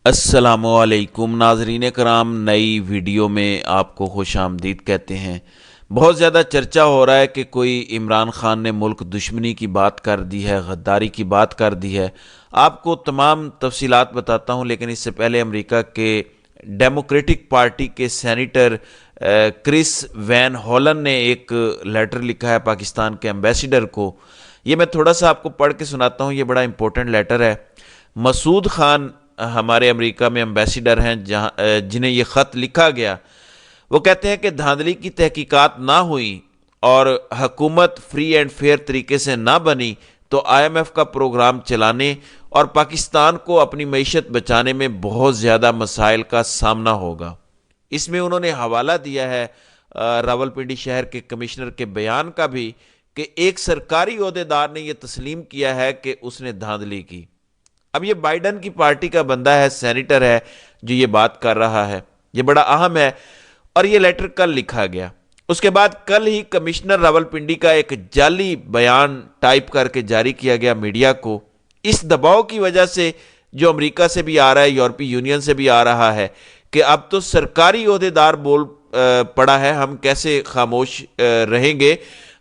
السلام علیکم ناظرین کرام، نئی ویڈیو میں آپ کو خوش آمدید کہتے ہیں۔ بہت زیادہ چرچہ ہو رہا ہے کہ کوئی عمران خان نے ملک دشمنی کی بات کر دی ہے، غداری کی بات کر دی ہے۔ آپ کو تمام تفصیلات بتاتا ہوں، لیکن اس سے پہلے امریکہ کے ڈیموکریٹک پارٹی کے سینیٹر کرس وین ہولن نے ایک لیٹر لکھا ہے پاکستان کے ایمبیسیڈر کو۔ یہ میں تھوڑا سا آپ کو پڑھ کے سناتا ہوں، یہ بڑا امپورٹنٹ لیٹر ہے۔ مسعود خان ہمارے امریکہ میں ایمبیسیڈر ہیں، جنہیں یہ خط لکھا گیا۔ وہ کہتے ہیں کہ دھاندلی کی تحقیقات نہ ہوئی اور حکومت فری اینڈ فیئر طریقے سے نہ بنی تو آئی ایم ایف کا پروگرام چلانے اور پاکستان کو اپنی معیشت بچانے میں بہت زیادہ مسائل کا سامنا ہوگا۔ اس میں انہوں نے حوالہ دیا ہے راولپنڈی شہر کے کمشنر کے بیان کا بھی، کہ ایک سرکاری عہدیدار نے یہ تسلیم کیا ہے کہ اس نے دھاندلی کی۔ اب یہ بائیڈن کی پارٹی کا بندہ ہے، سینیٹر ہے، جو یہ بات کر رہا ہے۔ یہ بڑا اہم ہے، اور یہ لیٹر کل لکھا گیا۔ اس کے بعد کل ہی کمشنر راولپنڈی کا ایک جعلی بیان ٹائپ کر کے جاری کیا گیا میڈیا کو۔ اس دباؤ کی وجہ سے جو امریکہ سے بھی آ رہا ہے، یورپی یونین سے بھی آ رہا ہے، کہ اب تو سرکاری عہدیدار بول پڑا ہے، ہم کیسے خاموش رہیں گے،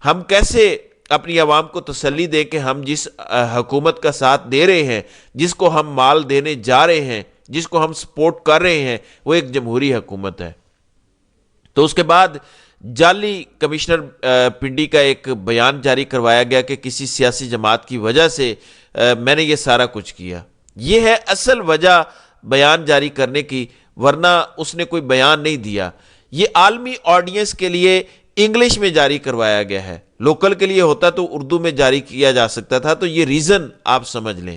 ہم کیسے اپنی عوام کو تسلی دیں کہ ہم جس حکومت کا ساتھ دے رہے ہیں، جس کو ہم مال دینے جا رہے ہیں، جس کو ہم سپورٹ کر رہے ہیں، وہ ایک جمہوری حکومت ہے۔ تو اس کے بعد جعلی کمشنر پنڈی کا ایک بیان جاری کروایا گیا کہ کسی سیاسی جماعت کی وجہ سے میں نے یہ سارا کچھ کیا۔ یہ ہے اصل وجہ بیان جاری کرنے کی، ورنہ اس نے کوئی بیان نہیں دیا۔ یہ عالمی آڈینس کے لیے انگلش میں جاری کروایا گیا ہے، لوکل کے لیے ہوتا تو اردو میں جاری کیا جا سکتا تھا، تو یہ ریزن آپ سمجھ لیں۔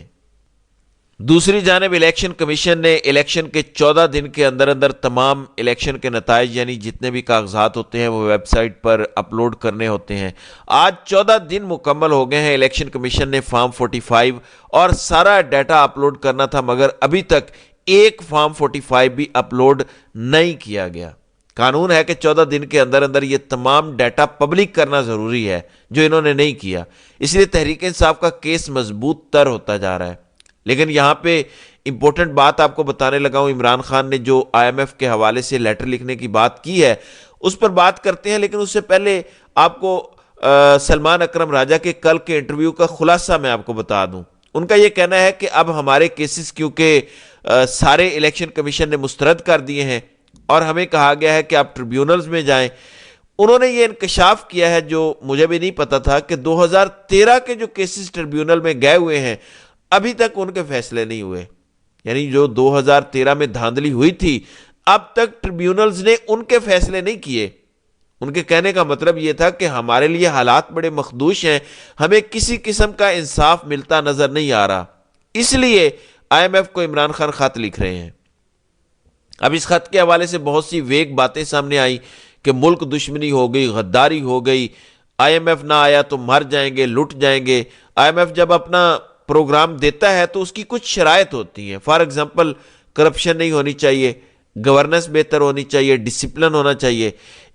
دوسری جانب الیکشن کمیشن نے الیکشن کے 14 دن کے اندر اندر تمام الیکشن کے نتائج، یعنی جتنے بھی کاغذات ہوتے ہیں، وہ ویب سائٹ پر اپلوڈ کرنے ہوتے ہیں۔ آج 14 دن مکمل ہو گئے ہیں۔ الیکشن کمیشن نے فارم 45 اور سارا ڈیٹا اپلوڈ کرنا تھا، مگر ابھی تک ایک فارم 45 بھی اپلوڈ نہیں کیا گیا۔ قانون ہے کہ 14 دن کے اندر اندر یہ تمام ڈیٹا پبلک کرنا ضروری ہے، جو انہوں نے نہیں کیا۔ اس لیے تحریک انصاف کا کیس مضبوط تر ہوتا جا رہا ہے۔ لیکن یہاں پہ امپورٹنٹ بات آپ کو بتانے لگا ہوں، عمران خان نے جو آئی ایم ایف کے حوالے سے لیٹر لکھنے کی بات کی ہے، اس پر بات کرتے ہیں، لیکن اس سے پہلے آپ کو سلمان اکرم راجہ کے کل کے انٹرویو کا خلاصہ میں آپ کو بتا دوں۔ ان کا یہ کہنا ہے کہ اب ہمارے کیسز کیونکہ سارے الیکشن کمیشن نے مسترد کر دیے ہیں اور ہمیں کہا گیا ہے کہ آپ ٹریبیونلز میں جائیں۔ انہوں نے یہ انکشاف کیا ہے، جو مجھے بھی نہیں پتا تھا، کہ 2013 کے جو کیسز ٹریبیونل میں گئے ہوئے ہیں، ابھی تک ان کے فیصلے نہیں ہوئے۔ یعنی جو 2013 میں دھاندلی ہوئی تھی، اب تک ٹریبیونلز نے ان کے فیصلے نہیں کیے۔ ان کے کہنے کا مطلب یہ تھا کہ ہمارے لیے حالات بڑے مخدوش ہیں، ہمیں کسی قسم کا انصاف ملتا نظر نہیں آ رہا، اس لیے آئی ایم ایف کو عمران خان خط لکھ رہے ہیں۔ اب اس خط کے حوالے سے بہت سی ویگ باتیں سامنے آئی کہ ملک دشمنی ہو گئی، غداری ہو گئی، آئی ایم ایف نہ آیا تو مر جائیں گے، لٹ جائیں گے۔ آئی ایم ایف جب اپنا پروگرام دیتا ہے تو اس کی کچھ شرائط ہوتی ہیں۔ فار ایگزامپل، کرپشن نہیں ہونی چاہیے، گورننس بہتر ہونی چاہیے، ڈسپلن ہونا چاہیے۔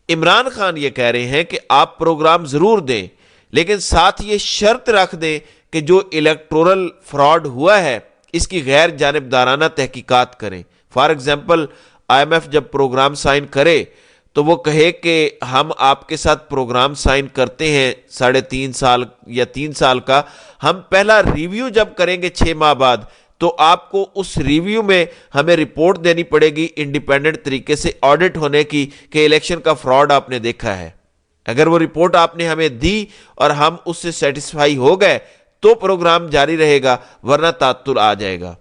عمران خان یہ کہہ رہے ہیں کہ آپ پروگرام ضرور دیں، لیکن ساتھ یہ شرط رکھ دیں کہ جو الیکٹورل فراڈ ہوا ہے اس کی غیر جانبدارانہ تحقیقات کریں۔ فار ایگزامپل، آئی ایم ایف جب پروگرام سائن کرے تو وہ کہے کہ ہم آپ کے ساتھ پروگرام سائن کرتے ہیں 3.5 سال یا 3 سال کا، ہم پہلا ریویو جب کریں گے 6 ماہ بعد، تو آپ کو اس ریویو میں ہمیں رپورٹ دینی پڑے گی انڈیپینڈنٹ طریقے سے آڈٹ ہونے کی، کہ الیکشن کا فراڈ آپ نے دیکھا ہے۔ اگر وہ رپورٹ آپ نے ہمیں دی اور ہم اس سے سیٹسفائی ہو گئے تو پروگرام جاری رہے گا، ورنہ تعطل آ جائے گا۔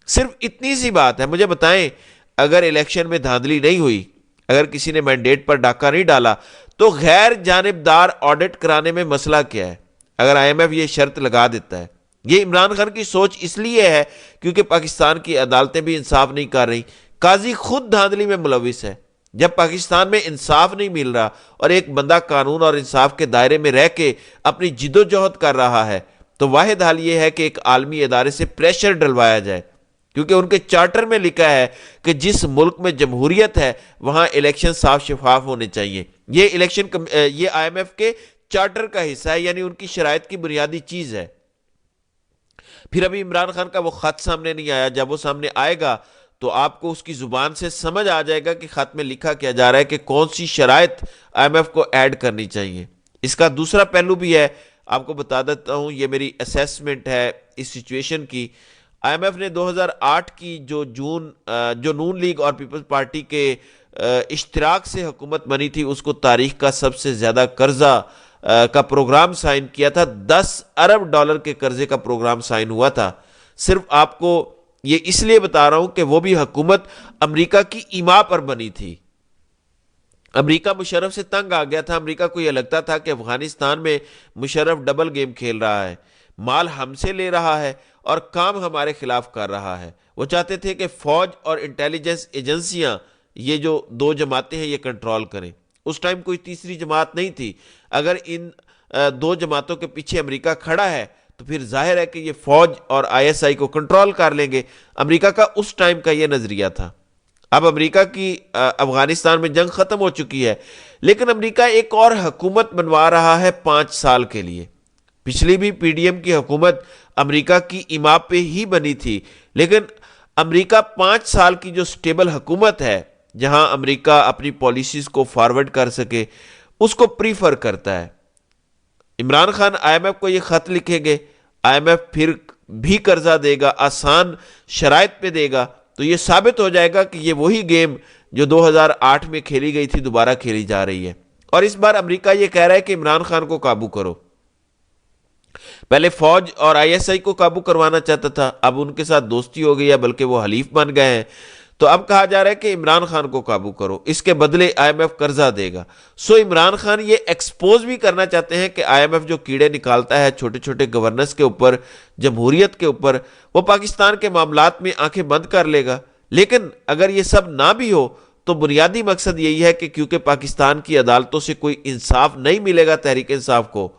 صرف اتنی سی بات ہے۔ مجھے بتائیں، اگر الیکشن میں دھاندلی نہیں ہوئی، اگر کسی نے مینڈیٹ پر ڈاکہ نہیں ڈالا، تو غیر جانبدار آڈٹ کرانے میں مسئلہ کیا ہے؟ اگر آئی ایم ایف یہ شرط لگا دیتا ہے۔ یہ عمران خان کی سوچ اس لیے ہے کیونکہ پاکستان کی عدالتیں بھی انصاف نہیں کر رہی، قاضی خود دھاندلی میں ملوث ہے۔ جب پاکستان میں انصاف نہیں مل رہا اور ایک بندہ قانون اور انصاف کے دائرے میں رہ کے اپنی جد و جہد کر رہا ہے، تو واحد حل یہ ہے کہ ایک عالمی ادارے سے پریشر ڈلوایا جائے، کیونکہ ان کے چارٹر میں لکھا ہے کہ جس ملک میں جمہوریت ہے وہاں الیکشن صاف شفاف ہونے چاہیے۔ یہ یہ آئی ایم ایف کے چارٹر کا حصہ ہے، یعنی ان کی شرائط کی بنیادی چیز ہے۔ پھر ابھی عمران خان کا وہ خط سامنے نہیں آیا، جب وہ سامنے آئے گا تو آپ کو اس کی زبان سے سمجھ آ جائے گا کہ خط میں لکھا کیا جا رہا ہے کہ کون سی شرائط آئی ایم ایف کو ایڈ کرنی چاہیے۔ اس کا دوسرا پہلو بھی ہے، آپ کو بتا دیتا ہوں، یہ میری اسیسمنٹ ہے اس سچویشن کی۔ آئی ایم ایف نے 2008 کی جو نون لیگ اور پیپلز پارٹی کے اشتراک سے حکومت بنی تھی، اس کو تاریخ کا سب سے زیادہ قرضہ کا پروگرام سائن کیا تھا۔ 10 ارب ڈالر کے قرضے کا پروگرام سائن ہوا تھا۔ صرف آپ کو یہ اس لیے بتا رہا ہوں کہ وہ بھی حکومت امریکہ کی ایما پر بنی تھی۔ امریکہ مشرف سے تنگ آ گیا تھا۔ امریکہ کو یہ لگتا تھا کہ افغانستان میں مشرف ڈبل گیم کھیل رہا ہے، مال ہم سے لے رہا ہے اور کام ہمارے خلاف کر رہا ہے۔ وہ چاہتے تھے کہ فوج اور انٹیلیجنس ایجنسیاں، یہ جو دو جماعتیں ہیں، یہ کنٹرول کریں۔ اس ٹائم کوئی تیسری جماعت نہیں تھی۔ اگر ان دو جماعتوں کے پیچھے امریکہ کھڑا ہے تو پھر ظاہر ہے کہ یہ فوج اور آئی ایس آئی کو کنٹرول کر لیں گے۔ امریکہ کا اس ٹائم کا یہ نظریہ تھا۔ اب امریکہ کی افغانستان میں جنگ ختم ہو چکی ہے، لیکن امریکہ ایک اور حکومت بنوا رہا ہے 5 سال کے لیے۔ پچھلی بھی پی ڈی ایم کی حکومت امریکہ کی ایما پہ ہی بنی تھی، لیکن امریکہ 5 سال کی جو سٹیبل حکومت ہے، جہاں امریکہ اپنی پالیسیز کو فارورڈ کر سکے، اس کو پریفر کرتا ہے۔ عمران خان آئی ایم ایف کو یہ خط لکھیں گے، آئی ایم ایف پھر بھی قرضہ دے گا، آسان شرائط پہ دے گا، تو یہ ثابت ہو جائے گا کہ یہ وہی گیم جو 2008 میں کھیلی گئی تھی دوبارہ کھیلی جا رہی ہے۔ اور اس بار امریکہ یہ کہہ رہا ہے کہ عمران خان کو قابو کرو۔ پہلے فوج اور آئی ایس آئی کو قابو کروانا چاہتا تھا، اب ان کے ساتھ دوستی ہو گئی ہے، بلکہ وہ حلیف بن گئے ہیں، تو اب کہا جا رہا ہے کہ عمران خان کو قابو کرو، اس کے بدلے آئی ایم ایف قرضہ دے گا۔ سو عمران خان یہ ایکسپوز بھی کرنا چاہتے ہیں کہ آئی ایم ایف جو کیڑے نکالتا ہے چھوٹے چھوٹے گورننس کے اوپر، جمہوریت کے اوپر، وہ پاکستان کے معاملات میں آنکھیں بند کر لے گا۔ لیکن اگر یہ سب نہ بھی ہو تو بنیادی مقصد یہی ہے کہ کیونکہ پاکستان کی عدالتوں سے کوئی انصاف نہیں ملے گا تحریک انصاف کو،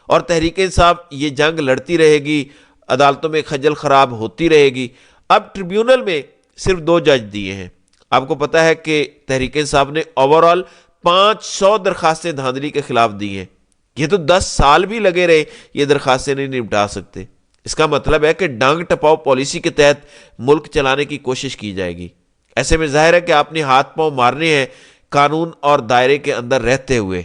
اور تحریک انصاف یہ جنگ لڑتی رہے گی، عدالتوں میں خجل خراب ہوتی رہے گی۔ اب ٹریبیونل میں صرف 2 جج دیے ہیں۔ آپ کو پتا ہے کہ تحریک انصاف نے اوورال 500 درخواستیں دھاندلی کے خلاف دی ہیں۔ یہ تو 10 سال بھی لگے رہے، یہ درخواستیں نہیں نمٹا سکتے۔ اس کا مطلب ہے کہ ڈانگ ٹپاؤ پالیسی کے تحت ملک چلانے کی کوشش کی جائے گی۔ ایسے میں ظاہر ہے کہ آپ نے ہاتھ پاؤں مارنے ہیں قانون اور دائرے کے اندر رہتے ہوئے۔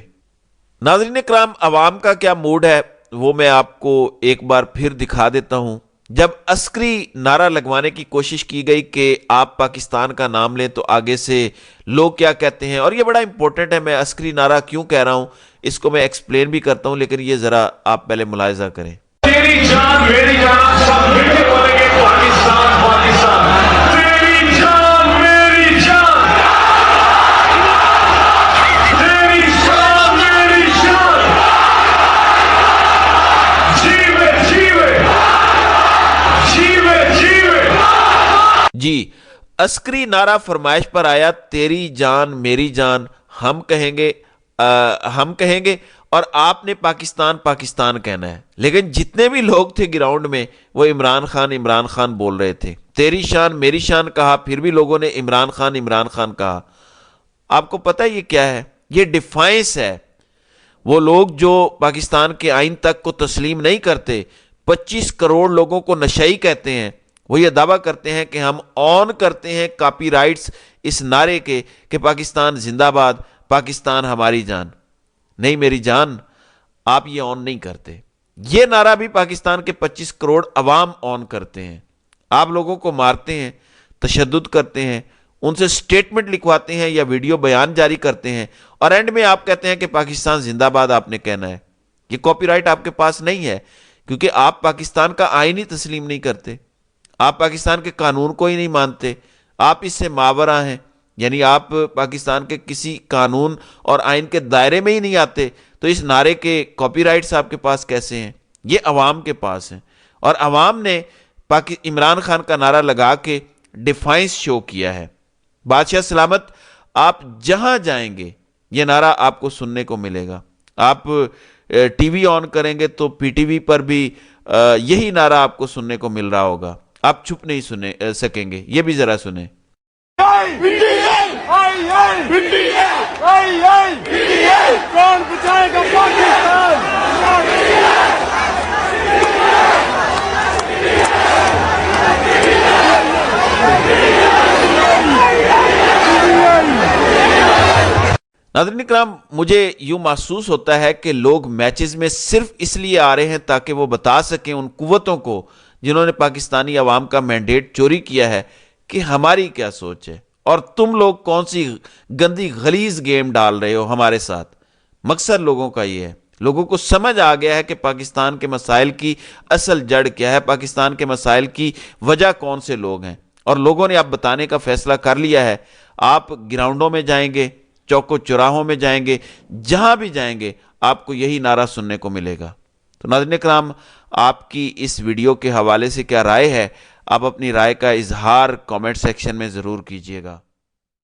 ناظرین کرام، عوام کا کیا موڈ ہے وہ میں آپ کو ایک بار پھر دکھا دیتا ہوں۔ جب عسکری نعرہ لگوانے کی کوشش کی گئی کہ آپ پاکستان کا نام لیں تو آگے سے لوگ کیا کہتے ہیں، اور یہ بڑا امپورٹنٹ ہے، میں عسکری نعرہ کیوں کہہ رہا ہوں اس کو میں ایکسپلین بھی کرتا ہوں، لیکن یہ ذرا آپ پہلے ملاحظہ کریں۔ تیری جان میری جان سب مل کے بولیں گے پاکستان پاکستان، تیری جان میری جان، تیری جان میری جان، جیوے جیوے جیوے جیوے۔ جی، عسکری نعرہ فرمائش پر آیا، تیری جان میری جان، ہم کہیں گے اور آپ نے پاکستان پاکستان کہنا ہے۔ لیکن جتنے بھی لوگ تھے گراؤنڈ میں وہ عمران خان بول رہے تھے۔ تیری شان میری شان کہا، پھر بھی لوگوں نے عمران خان کہا۔ آپ کو پتہ یہ کیا ہے؟ یہ ڈیفائنس ہے۔ وہ لوگ جو پاکستان کے آئین تک کو تسلیم نہیں کرتے، 25 کروڑ لوگوں کو نشئی کہتے ہیں، وہ یہ دعویٰ کرتے ہیں کہ ہم آن کرتے ہیں کاپی رائٹس اس نعرے کے کہ پاکستان زندہ باد، پاکستان ہماری جان۔ نہیں میری جان، آپ یہ آن نہیں کرتے۔ یہ نعرہ بھی پاکستان کے 25 کروڑ عوام آن کرتے ہیں۔ آپ لوگوں کو مارتے ہیں، تشدد کرتے ہیں، ان سے سٹیٹمنٹ لکھواتے ہیں یا ویڈیو بیان جاری کرتے ہیں، اور اینڈ میں آپ کہتے ہیں کہ پاکستان زندہ باد آپ نے کہنا ہے۔ یہ کاپی رائٹ آپ کے پاس نہیں ہے، کیونکہ آپ پاکستان کا آئین ہی تسلیم نہیں کرتے، آپ پاکستان کے قانون کو ہی نہیں مانتے، آپ اس سے ماورا ہیں، یعنی آپ پاکستان کے کسی قانون اور آئین کے دائرے میں ہی نہیں آتے، تو اس نعرے کے کاپی رائٹس آپ کے پاس کیسے ہیں؟ یہ عوام کے پاس ہیں، اور عوام نے عمران خان کا نعرہ لگا کے ڈیفائنس شو کیا ہے۔ بادشاہ سلامت، آپ جہاں جائیں گے یہ نعرہ آپ کو سننے کو ملے گا۔ آپ ٹی وی آن کریں گے تو پی ٹی وی پر بھی یہی نعرہ آپ کو سننے کو مل رہا ہوگا، آپ چھپ نہیں سکیں گے۔ یہ بھی ذرا سنیں۔ کون بچائے گا پاکستان؟ ناظرین اکرام، مجھے یوں محسوس ہوتا ہے کہ لوگ میچز میں صرف اس لیے آ رہے ہیں تاکہ وہ بتا سکیں ان قوتوں کو جنہوں نے پاکستانی عوام کا مینڈیٹ چوری کیا ہے کہ ہماری کیا سوچ ہے اور تم لوگ کون سی گندی غلیظ گیم ڈال رہے ہو ہمارے ساتھ۔ مقصد لوگوں کا یہ ہے، لوگوں کو سمجھ آ گیا ہے کہ پاکستان کے مسائل کی اصل جڑ کیا ہے، پاکستان کے مسائل کی وجہ کون سے لوگ ہیں، اور لوگوں نے اب بتانے کا فیصلہ کر لیا ہے۔ آپ گراؤنڈوں میں جائیں گے، چوک و چوراہوں میں جائیں گے، جہاں بھی جائیں گے آپ کو یہی نعرہ سننے کو ملے گا۔ تو ناظرین کرام، آپ کی اس ویڈیو کے حوالے سے کیا رائے ہے؟ آپ اپنی رائے کا اظہار کامنٹ سیکشن میں ضرور کیجیے گا۔